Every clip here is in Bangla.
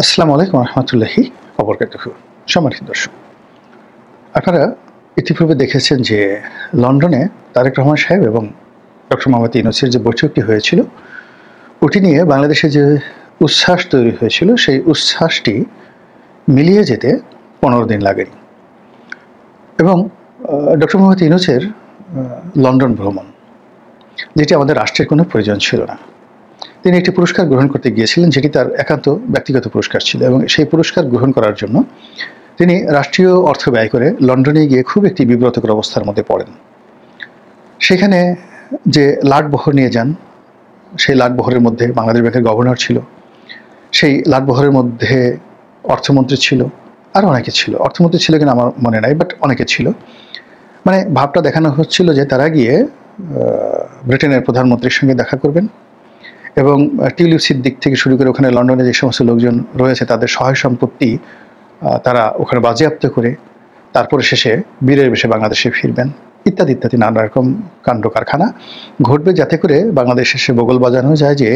আসসালামু আলাইকুম রহমতুল্লাহি ওবরকাতুহু। সম্মানিত দর্শক, আপনারা ইতিপূর্বে দেখেছেন যে লন্ডনে তারেক রহমান সাহেব এবং ডক্টর মোহাম্মদ ইউনূসের যে বৈঠকটি হয়েছিল, ওটি নিয়ে বাংলাদেশে যে উচ্ছ্বাস তৈরি হয়েছিল, সেই উচ্ছ্বাসটি মিলিয়ে যেতে 15 দিন লাগেনি। এবং ডক্টর মোহাম্মদ ইউনূসের লন্ডন ভ্রমণ, যেটি আমাদের রাষ্ট্রের কোনো প্রয়োজন ছিল না। তিনি একটি পুরস্কার গ্রহণ করতে গিয়েছিলেন, যেটি তার একান্ত ব্যক্তিগত পুরস্কার ছিল, এবং সেই পুরস্কার গ্রহণ করার জন্য তিনি রাষ্ট্রীয় অর্থ ব্যয় করে লন্ডনে গিয়ে খুব একটি বিব্রতকর অবস্থার মধ্যে পড়েন। সেখানে যে লাটবহর নিয়ে যান, সেই লাটবহরের মধ্যে বাংলাদেশ ব্যাংকের গভর্নর ছিল, সেই লাটবহরের মধ্যে অর্থমন্ত্রী ছিল, আর অনেকে ছিল। অর্থমন্ত্রী ছিল কিনা আমার মনে নাই, বাট অনেকে ছিল। মানে ভাবটা দেখানো হচ্ছিল যে তারা গিয়ে ব্রিটেনের প্রধানমন্ত্রীর সঙ্গে দেখা করবেন এবং টিউলিপ সিদ্দিক থেকে শুরু করে ওখানে লন্ডনে যে সমস্ত লোকজন রয়েছে তাদের সহায় সম্পত্তি তারা ওখানে বাজেয়াপ্ত করে তারপরে শেষে বীরের বেশে বাংলাদেশে ফিরবেন, ইত্যাদি ইত্যাদি নানা রকম কাণ্ড কারখানা ঘটবে, যাতে করে বাংলাদেশে সে বগল বাজানো যায় যে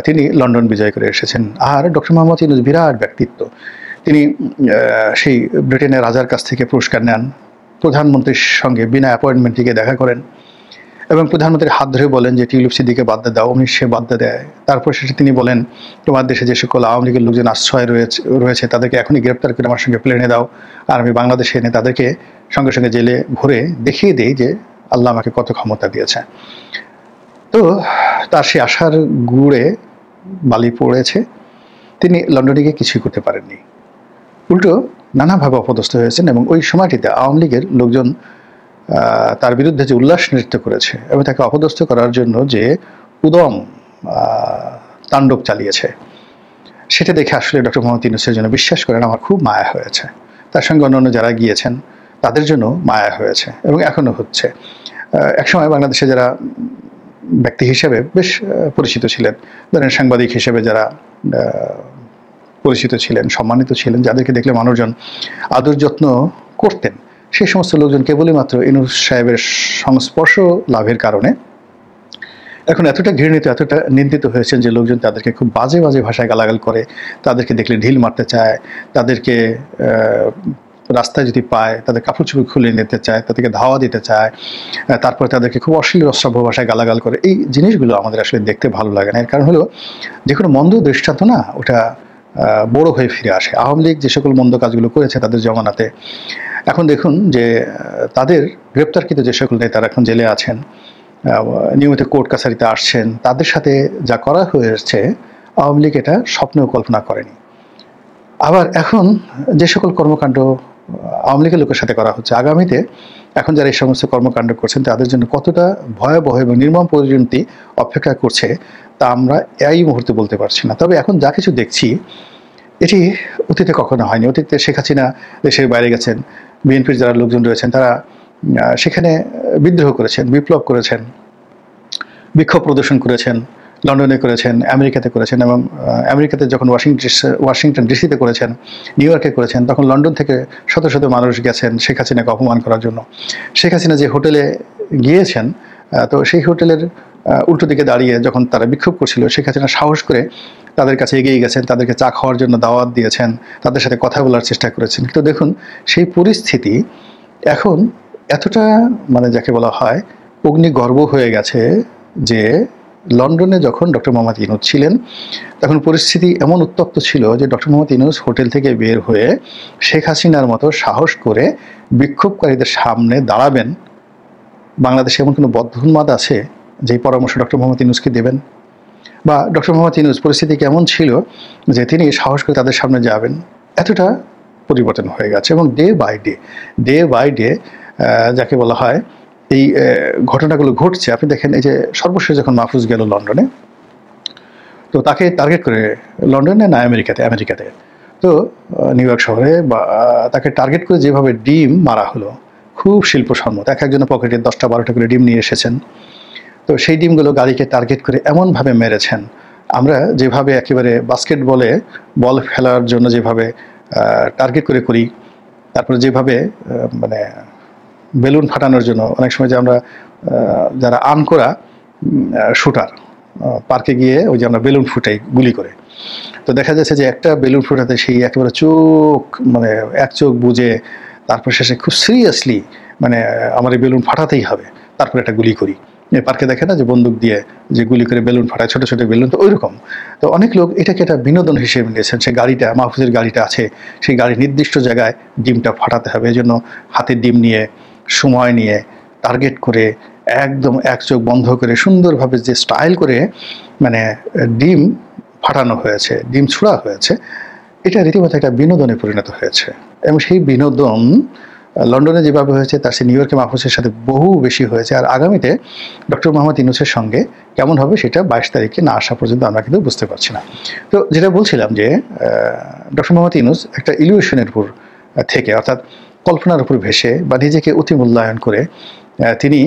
তিনি লন্ডন বিজয় করে এসেছেন। আর ডক্টর মোহাম্মদ ইউনূস বিরাট ব্যক্তিত্ব, তিনি সেই ব্রিটেনের রাজার কাছ থেকে পুরস্কার নেন, প্রধানমন্ত্রীর সঙ্গে বিনা অ্যাপয়েন্টমেন্ট থেকে দেখা করেন এবং প্রধানমন্ত্রীর হাত ধরে বলেন যে টিউলিপ সিদ্দিকে বাদ দাও, অমনি সে বাদ দেয়। তারপর শেষে তিনি বলেন, তোমার দেশে যে সকল আওয়ামী লীগের লোকজন আশ্রয় রয়েছে তাদেরকে এখনই গ্রেপ্তার করে আমার সঙ্গে প্লেনে দাও, আর আমি বাংলাদেশে এনে তাদেরকে সঙ্গে সঙ্গে জেলে ভরে দেখিয়ে দিই যে আল্লাহ আমাকে কত ক্ষমতা দিয়েছে। তো তার সে আশার গুড়ে বালি পড়েছে, তিনি লন্ডনে গিয়ে কিছুই করতে পারেননি, উল্টো নানাভাবে অপদস্থ হয়েছেন। এবং ওই সময়টিতে আওয়ামী লীগের লোকজন তার বিরুদ্ধে যে উল্লাস নৃত্য করেছে এবং তাকে অপদস্থ করার জন্য যে উদম তাণ্ডব চালিয়েছে, সেটা দেখে আসলে ডক্টর মোহাম্মদ ইউনূসের জন্য, বিশ্বাস করেন, আমার খুব মায়া হয়েছে। তার সঙ্গে অন্যান্য যারা গিয়েছেন তাদের জন্য মায়া হয়েছে এবং এখনও হচ্ছে। একসময় বাংলাদেশে যারা ব্যক্তি হিসেবে বেশ পরিচিত ছিলেন, ধরেন সাংবাদিক হিসেবে যারা পরিচিত ছিলেন, সম্মানিত ছিলেন, যাদেরকে দেখলে মানুষজন আদর যত্ন করতেন, সেই সমস্ত লোকজন কেবলই মাত্র ইউনূস সাহেবের সংস্পর্শ লাভের কারণে এখন এতটা ঘৃণিত, এতটা নিন্দিত হয়েছেন যে লোকজন তাদেরকে খুব বাজে বাজে ভাষায় গালাগাল করে, তাদেরকে দেখলে ঢিল মারতে চায়, তাদেরকে রাস্তায় যদি পায় তাদের কাপড় চোপড় খুলে নিতে চায়, তাদেরকে ধাওয়া দিতে চায়, তারপরে তাদেরকে খুব অশ্লীল অশ্রাব্য ভাষায় গালাগাল করে। এই জিনিসগুলো আমাদের আসলে দেখতে ভালো লাগে না। এর কারণ হলো, যে কোনো মন্দ দৃষ্টান্ত না, ওটা বড় হয়ে ফিরে আসে। আওয়ামী লীগ যে সকল মন্দ কাজগুলো করেছে তাদের জমানাতে, এখন দেখুন যে তাদের গ্রেপ্তারকৃত যে সকল নেতারা এখন জেলে আছেন, নিয়মিত কোর্ট কাছারিতে আসছেন, তাদের সাথে যা করা হয়েছে আওয়ামী লীগ এটা স্বপ্নেও কল্পনা করেনি। আবার এখন যে সকল কর্মকাণ্ড আওয়ামী লীগের লোকের সাথে করা হচ্ছে, আগামীতে এখন যারা এই সমস্ত কর্মকাণ্ড করছেন তাদের জন্য কতটা ভয়াবহ এবং নির্মম পরিণতি অপেক্ষা করছে তা আমরা এই মুহূর্তে বলতে পারছি না। তবে এখন যা কিছু দেখছি এটি অতীতে কখনো হয়নি। অতীতে শেখ হাসিনা দেশের বাইরে গেছেন, বিএনপির যারা লোকজন রয়েছেন তারা সেখানে বিদ্রোহ করেছেন, বিপ্লব করেছেন, বিক্ষোভ প্রদর্শন করেছেন, লন্ডনে করেছেন, আমেরিকাতে করেছেন, এবং আমেরিকাতে যখন ওয়াশিংটন ডিসিতে করেছেন, নিউ ইয়র্কে করেছেন, তখন লন্ডন থেকে শত শত মানুষ গেছেন শেখ হাসিনাকে অপমান করার জন্য। শেখ হাসিনা যে হোটেলে গিয়েছেন, তো সেই হোটেলের উল্টো দিকে দাঁড়িয়ে যখন তারা বিক্ষোভ করছিল, শেখ হাসিনা সাহস করে তাদের কাছে এগিয়ে গেছেন, তাদেরকে চা খাওয়ার জন্য দাওয়াত দিয়েছেন, তাদের সাথে কথা বলার চেষ্টা করেছেন। কিন্তু দেখুন সেই পরিস্থিতি এখন এতটা, মানে যাকে বলা হয় অগ্নিগর্ভ হয়ে গেছে যে লন্ডনে যখন ডক্টর মোহাম্মদ ইউনূস ছিলেন তখন পরিস্থিতি এমন উত্তপ্ত ছিল যে ডক্টর মোহাম্মদ ইউনূস হোটেল থেকে বের হয়ে শেখ হাসিনার মতো সাহস করে বিক্ষোভকারীদের সামনে দাঁড়াবেন, বাংলাদেশে এমন কোনো বদ্ধোন্মাদ আছে যে পরামর্শ ডক্টর মোহাম্মদ ইউনূসকে দেবেন? বা ডক্টর মোহাম্মদ ইউনূস পরিস্থিতি কেমন ছিল যে তিনি সাহস করে তাদের সামনে যাবেন? এতটা পরিবর্তন হয়ে গেছে। এবং ডে বাই ডে যাকে বলা হয় এই ঘটনাগুলো ঘটছে। আপনি দেখেন, এই যে সর্বশেষ যখন মাহফুজ গেল লন্ডনে, তো তাকে টার্গেট করে, লন্ডনে না আমেরিকাতে তো নিউ ইয়র্ক শহরে, বা তাকে টার্গেট করে যেভাবে ডিম মারা হলো, খুব শিল্পসম্মত। একজনের পকেটে 10টা-12টা করে ডিম নিয়ে এসেছেন। তো সেই ডিমগুলো গাড়িকে টার্গেট করে এমনভাবে মেরেছেন, আমরা যেভাবে একেবারে বাস্কেটবলে বল ফেলার জন্য যেভাবে টার্গেট করে করি, তারপরে যেভাবে মানে বেলুন ফাটানোর জন্য অনেক সময় যে আমরা যারা আনকোরা শুটার পার্কে গিয়ে ওই যে আমরা বেলুন ফুটাই গুলি করে, তো দেখা যাচ্ছে যে একটা বেলুন ফোটাতে সেই একেবারে চোখ মানে এক চোখ বুজে তারপর শেষে খুব সিরিয়াসলি মানে আমার এই বেলুন ফাটাতেই হবে, তারপর একটা গুলি করি। পার্কে দেখে না যে বন্দুক দিয়ে যে গুলি করে বেলুন ফাটায়, ছোট ছোট বেলুন, তো ওইরকম। তো অনেক লোক এটাকে একটা বিনোদন হিসেবে নিয়েছেন। সে গাড়িটা, মাহফুজের গাড়িটা আছে, সেই গাড়ির নির্দিষ্ট জায়গায় ডিমটা ফাটাতে হবে, এই জন্য হাতের ডিম নিয়ে সময় নিয়ে টার্গেট করে একদম এক চোখ বন্ধ করে সুন্দরভাবে যে স্টাইল করে মানে ডিম ফাটানো হয়েছে, ডিম ছোড়া হয়েছে, এটা রীতিমতো একটা বিনোদনে পরিণত হয়েছে। এবং সেই বিনোদন লন্ডনে যেভাবে হয়েছে তার সে নিউ ইয়র্কে মাহফুজের সাথে বহু বেশি হয়েছে। আর আগামীতে ডক্টর মোহাম্মদ ইউনূসের সঙ্গে কেমন হবে সেটা 22 তারিখে না আসা পর্যন্ত আমরা কিন্তু বুঝতে পারছি না। তো যেটা বলছিলাম যে ডক্টর মোহাম্মদ ইউনূস একটা ইলিউশনের উপর থেকে, অর্থাৎ কল্পনার উপর ভেসে বা নিজেকে অতি মূল্যায়ন করে তিনি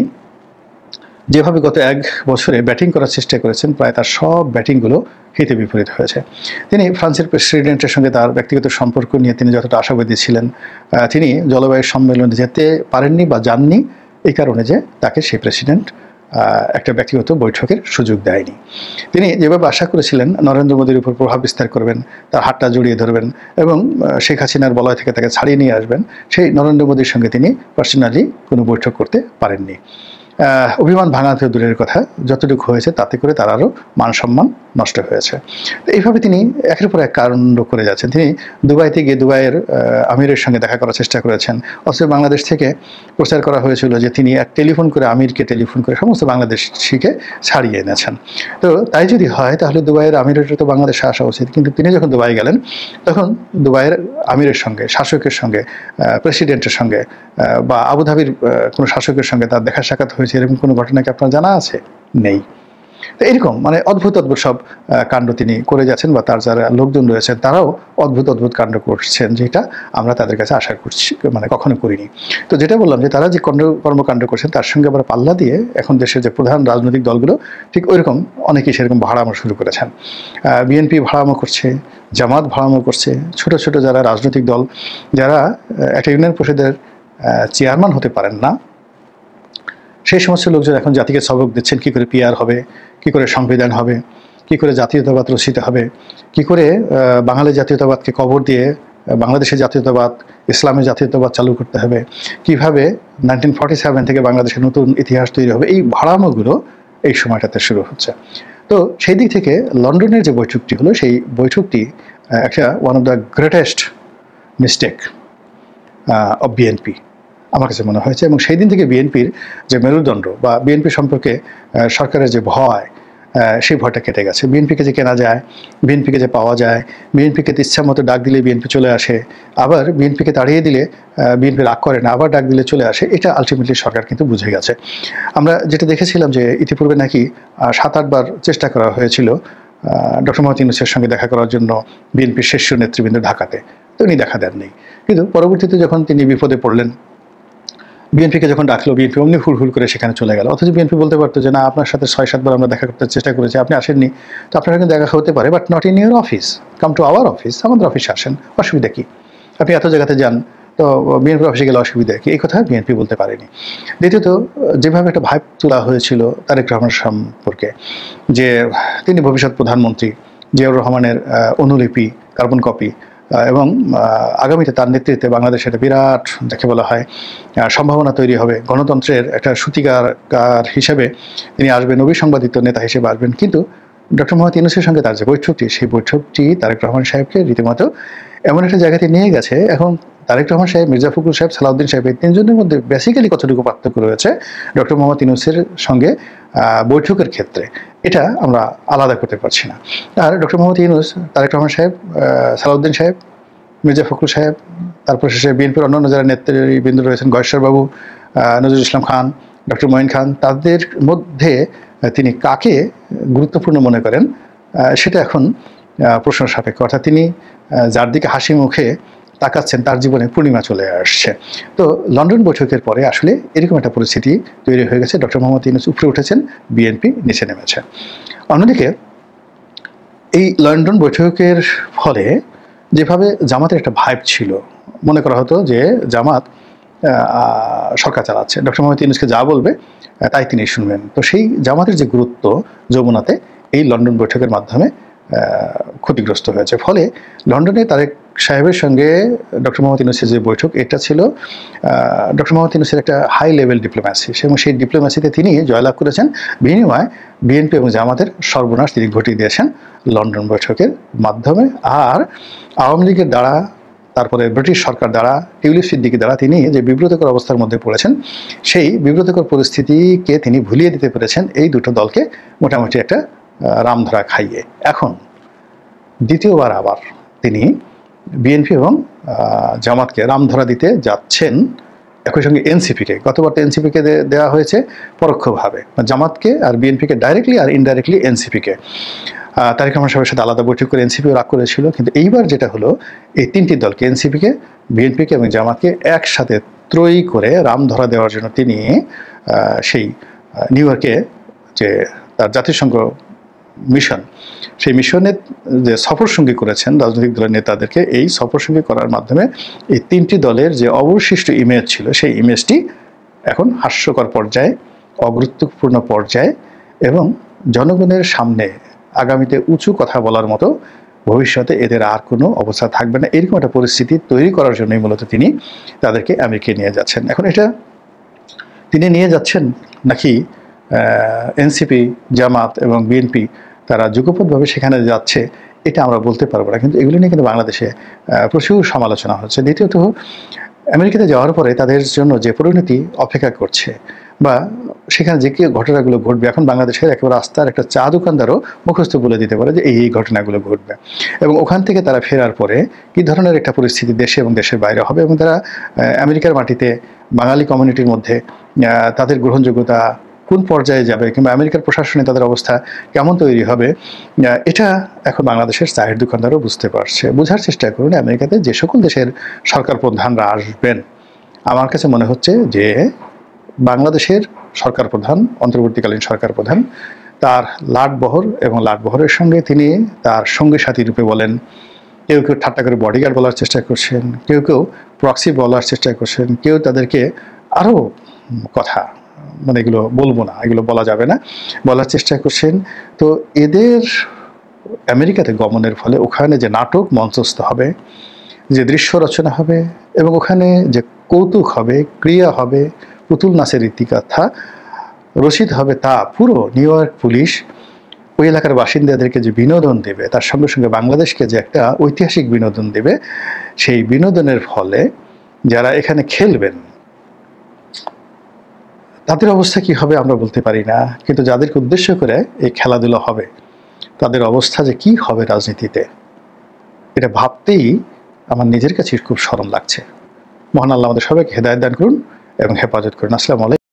যেভাবে গত 1 বছরে ব্যাটিং করার চেষ্টা করেছেন, প্রায় তার সব ব্যাটিংগুলো হিতে বিপরীত হয়েছে। তিনি ফ্রান্সের প্রেসিডেন্টের সঙ্গে তার ব্যক্তিগত সম্পর্ক নিয়ে তিনি যতটা আশাবাদী ছিলেন, তিনি জলবায়ু সম্মেলনে যেতে পারেননি বা যাননি এই কারণে যে তাকে সেই প্রেসিডেন্ট একটা ব্যক্তিগত বৈঠকের সুযোগ দেয়নি। তিনি যেভাবে আশা করেছিলেন নরেন্দ্র মোদীর উপর প্রভাব বিস্তার করবেন, তার হাতটা জড়িয়ে ধরবেন এবং শেখ হাসিনার বলয় থেকে তাকে ছাড়িয়ে নিয়ে আসবেন, সেই নরেন্দ্র মোদীর সঙ্গে তিনি পার্সোনালি কোনো বৈঠক করতে পারেননি। অভিমান ভাঙাতে দূরের কথা, যতটুকু হয়েছে তাতে করে তার আরও মান সম্মান নষ্ট হয়েছে। তো এইভাবে তিনি একের পর এক কাণ্ড করে যাচ্ছেন। তিনি দুবাইতে গিয়ে দুবাইয়ের আমিরের সঙ্গে দেখা করার চেষ্টা করেছেন, অথচ বাংলাদেশ থেকে প্রচার করা হয়েছিল যে তিনি এক টেলিফোন করে আমিরকে টেলিফোন করে সমস্ত বাংলাদেশিকে ছাড়িয়ে এনেছেন। তো তাই যদি হয় তাহলে দুবাইয়ের আমিরের তো বাংলাদেশে আসা উচিত, কিন্তু তিনি যখন দুবাই গেলেন তখন দুবাইয়ের আমিরের সঙ্গে, শাসকের সঙ্গে, প্রেসিডেন্টের সঙ্গে বা আবুধাবির কোনো শাসকের সঙ্গে তার দেখা সাক্ষাৎ হয়েছে এরকম কোনো ঘটনা কি আপনার জানা আছে? নেই। তো এরকম মানে অদ্ভুত অদ্ভুত সব কাণ্ড তিনি করে যাচ্ছেন, বা তার যারা লোকজন রয়েছেন তারাও অদ্ভুত অদ্ভুত কাণ্ড করছেন, যেটা আমরা তাদের কাছে আশা করছি মানে কখনো করিনি। তো যেটা বললাম যে তারা যে কর্মকাণ্ড করছেন তার সঙ্গে আবার পাল্লা দিয়ে এখন দেশের যে প্রধান রাজনৈতিক দলগুলো ঠিক ওইরকম অনেকেই সেরকম ভাড়ামো শুরু করেছেন। বিএনপি ভাড়ামো করছে, জামাত ভাড়ামো করছে, ছোট ছোট যারা রাজনৈতিক দল, যারা একটা ইউনিয়ন পরিষদের চেয়ারম্যান হতে পারেন না, সেই সমস্ত লোকজন এখন জাতিকে সবক দিচ্ছেন কী করে পিআর হবে, কী করে সংবিধান হবে, কী করে জাতীয়তাবাদ রচিত হবে, কী করে বাঙালি জাতীয়তাবাদকে কবর দিয়ে বাংলাদেশের জাতীয়তাবাদ, ইসলামের জাতীয়তাবাদ চালু করতে হবে, কিভাবে 1947 থেকে বাংলাদেশের নতুন ইতিহাস তৈরি হবে। এই ভাড়ামোগুলো এই সময়টাতে শুরু হচ্ছে। তো সেই দিক থেকে লন্ডনের যে বৈঠকটি হলো, সেই বৈঠকটি একটা one of the greatest mistake of BNP আমার কাছে মনে হয়েছে। এবং সেই দিন থেকে বিএনপির যে মেরুদণ্ড বা বিএনপি সম্পর্কে সরকারের যে ভয়, সেই ভয়টা কেটে গেছে। বিএনপিকে যে কেনা যায়, বিএনপিকে যে পাওয়া যায়, বিএনপিকে ইচ্ছা মতো ডাক দিলে বিএনপি চলে আসে, আবার বিএনপিকে তাড়িয়ে দিলে বিএনপি রাগ করে না, আবার ডাক দিলে চলে আসে, এটা আলটিমেটলি সরকার কিন্তু বুঝে গেছে। আমরা যেটা দেখেছিলাম যে ইতিপূর্বে নাকি 7-8 বার চেষ্টা করা হয়েছিল ডক্টর মোহাম্মদ ইউনূসের সঙ্গে দেখা করার জন্য বিএনপির শীর্ষ নেতৃবৃন্দ ঢাকাতে, তো উনি দেখা দেননি। কিন্তু পরবর্তীতে যখন তিনি বিপদে পড়লেন, বিএনপিকে যখন ডাকলো, বিএনপি অমনি হুড় করে সেখানে চলে গেল। অথচ বিএনপি বলতে পারতো যে না, আপনার সাথে 6-7 বার আমরা দেখা করতে চেষ্টা করেছি, আপনি আসেননি, তো আপনার সঙ্গে দেখা হতে পারে, but not in your office, come to our office, আমাদের অফিসে আসেন, অসুবিধা কী? আপনি এত জায়গাতে যান, তো বিএনপির অফিসে গেলে অসুবিধা কী? এই কথা বিএনপি বলতে পারেনি। দ্বিতীয়ত, যেভাবে একটা ভাইব তোলা হয়েছিল তারেক রহমান সম্পর্কে, যে তিনি ভবিষ্যৎ প্রধানমন্ত্রী, জিয়াউর রহমানের অনুলিপি, কার্বন কপি, এবং আগামীতে তার নেতৃত্বে বাংলাদেশে একটা বিরাট যাকে বলা হয় সম্ভাবনা তৈরি হবে, গণতন্ত্রের একটা সূতিকার হিসেবে তিনি আসবেন, অবিসংবাদিত নেতা হিসেবে আসবেন। কিন্তু ডক্টর মোহাম্মদ ইউনূসের সঙ্গে তার যে বৈঠকটি, সেই বৈঠকটি তারেক রহমান সাহেবকে রীতিমতো এমন একটা জায়গাতে নিয়ে গেছে। এখন তারেক রহমান সাহেব, মির্জা ফখরুল সাহেব, সালাউদ্দিন সাহেব, এই তিনজনের মধ্যে বেসিক্যালি কতটুকু পার্থক্য রয়েছে ডক্টর মোহাম্মদ ইউনূসের সঙ্গে বৈঠকের ক্ষেত্রে, এটা আমরা আলাদা করতে পারছি না। আর ডক্টর মোহাম্মদ ইউনূস, তারেক রহমান সাহেব, সালাউদ্দিন সাহেব, মির্জা ফখরুল সাহেব, তারপর শেষে বিএনপির অন্যান্য যারা নেতৃবৃন্দ রয়েছেন, গয়েশ্বরবাবু, নজরুল ইসলাম খান, ডক্টর মঈন খান, তাদের মধ্যে তিনি কাকে গুরুত্বপূর্ণ মনে করেন সেটা এখন প্রশ্ন সাপেক্ষ। অর্থাৎ তিনি যার দিকে হাসি মুখে তাকাচ্ছেন তার জীবনে পূর্ণিমা চলে আসছে। তো লন্ডন বৈঠকের পরে আসলে এরকম একটা পরিস্থিতি তৈরি হয়ে গেছে, ডক্টর মোহাম্মদ ইউনূস উপরে উঠেছেন, বিএনপি নিচে নেমেছে। অন্যদিকে এই লন্ডন বৈঠকের ফলে যেভাবে জামাতের একটা ভাইব ছিল, মনে করা হতো যে জামাত সরকার চালাচ্ছে, ডক্টর মোহাম্মদ ইউনূসকে যা বলবে তাই তিনি শুনবেন। তো সেই জামাতের যে গুরুত্ব যমুনাতে এই লন্ডন বৈঠকের মাধ্যমে ক্ষতিগ্রস্ত হয়েছে। ফলে লন্ডনে তারেক সাহেবের সঙ্গে ডক্টর মোহাম্মদ ইউনূসের যে বৈঠক, এটা ছিল ডক্টর মোহাম্মদ ইউনূসের একটা হাই লেভেল ডিপ্লোম্যাসি, এবং সেই ডিপ্লোম্যাসিতে তিনি জয়লাভ করেছেন। বিনিময়ে বিএনপি এবং জামাতের সর্বনাশ তিনি ঘটিয়ে দিয়েছেন লন্ডন বৈঠকের মাধ্যমে। আর আওয়ামী লীগের দ্বারা, তারপরে ব্রিটিশ সরকার দ্বারা, টিউলিপ সিদ্দিকী দ্বারা তিনি যে বিব্রতকর অবস্থার মধ্যে পড়েছেন, সেই বিব্রতকর পরিস্থিতিকে তিনি ভুলিয়ে দিতে পেরেছেন এই দুটো দলকে মোটামুটি একটা রামধরা খাইয়ে। এখন দ্বিতীয়বার আবার তিনি বিএনপি এবং জামাতকে রামধরা দিতে যাচ্ছেন, একই সঙ্গে এনসিপিকে। গতবার তো এনসিপিকে দেওয়া হয়েছে পরোক্ষভাবে, জামাতকে আর বিএনপিকে ডাইরেক্টলি, আর ইনডাইরেক্টলি এনসিপিকে। তারেক রহমান সাহেবের সাথে আলাদা বৈঠক করে এনসিপিও রাগ করেছিল, কিন্তু এইবার যেটা হলো, এই তিনটি দলকে, এনসিপিকে, বিএনপিকে এবং জামাতকে একসাথে ত্রয়ী করে রামধরা দেওয়ার জন্য তিনি সেই নিউ ইয়র্কে যে তার জাতিসংঘ মিশন, সেই মিশনের যে সফরসঙ্গী করেছেন রাজনৈতিক দলের নেতাদেরকে, এই সফরসঙ্গী করার মাধ্যমে এই তিনটি দলের যে অবশিষ্ট ইমেজ ছিল, সেই ইমেজটি এখন হাস্যকর পর্যায়ে, অগুরুত্বপূর্ণ পর্যায়ে, এবং জনগণের সামনে আগামীতে উঁচু কথা বলার মতো ভবিষ্যতে এদের আর কোনো অবস্থা থাকবে না, এরকম একটা পরিস্থিতি তৈরি করার জন্যই মূলত তিনি তাদেরকে আমেরিকায় নিয়ে যাচ্ছেন। এখন এটা তিনি নিয়ে যাচ্ছেন নাকি এনসিপি, জামাত এবং বিএনপি তারা যুগপৎভাবে সেখানে যাচ্ছে, এটা আমরা বলতে পারবো না, কিন্তু এগুলি নিয়ে কিন্তু বাংলাদেশে প্রচুর সমালোচনা হচ্ছে। দ্বিতীয়ত, আমেরিকাতে যাওয়ার পরে তাদের জন্য যে পরিণতি অপেক্ষা করছে, বা সেখানে যে কি ঘটনাগুলো ঘটবে, এখন বাংলাদেশের একেবারে রাস্তার একটা চা দোকানদারও মুখস্থ বলে দিতে পারে যে এই ঘটনাগুলো ঘটবে, এবং ওখান থেকে তারা ফেরার পরে কী ধরনের একটা পরিস্থিতি দেশে এবং দেশের বাইরে হবে, এবং তারা আমেরিকার মাটিতে বাঙালি কমিউনিটির মধ্যে তাদের গ্রহণযোগ্যতা কোন পর্যায়ে যাবে, কিংবা আমেরিকার প্রশাসনে তাদের অবস্থা কেমন তৈরি হবে, এটা এখন বাংলাদেশের চায়ের দোকানদারও বুঝতে পারছে। বোঝার চেষ্টা করুন, আমেরিকাতে যে সকল দেশের সরকার প্রধানরা আসবেন, আমার কাছে মনে হচ্ছে যে বাংলাদেশের সরকার প্রধান, অন্তর্বর্তীকালীন সরকার প্রধান, তার লাটবহর এবং লাটবহরের সঙ্গে তিনি তার সঙ্গী সাথী রূপে বলেন, কেউ কেউ ঠাট্টা করে বডিগার্ড বলার চেষ্টা করছেন, কেউ কেউ প্রক্সি বলার চেষ্টা করছেন, কেউ তাদেরকে আরও কথা, মানে এগুলো বলবো না, এগুলো বলা যাবে না, বলার চেষ্টা করছেন। তো এদের আমেরিকাতে গমনের ফলে ওখানে যে নাটক মঞ্চস্থ হবে, যে দৃশ্য রচনা হবে, এবং ওখানে যে কৌতুক হবে, ক্রিয়া হবে, পুতুল নাচের ইতিকথা রচিত হবে, তা পুরো নিউ ইয়র্ক পুলিশ ওই এলাকার বাসিন্দাদেরকে যে বিনোদন দেবে, তার সঙ্গে সঙ্গে বাংলাদেশকে যে একটা ঐতিহাসিক বিনোদন দেবে, সেই বিনোদনের ফলে যারা এখানে খেলবেন তাদের অবস্থা কি হবে আমরা বলতে পারি না, কিন্তু যাদেরকে উদ্দেশ্য করে এই খেলাধুলা হবে তাদের অবস্থা যে কি হবে রাজনীতিতে, এটা ভাবতেই আমার নিজের কাছে খুব শরম লাগছে। মহান আল্লাহ আমাদের সবাইকে হেদায়েত দান করুন এবং হেফাজত করুন। আসসালামু আলাইকুম।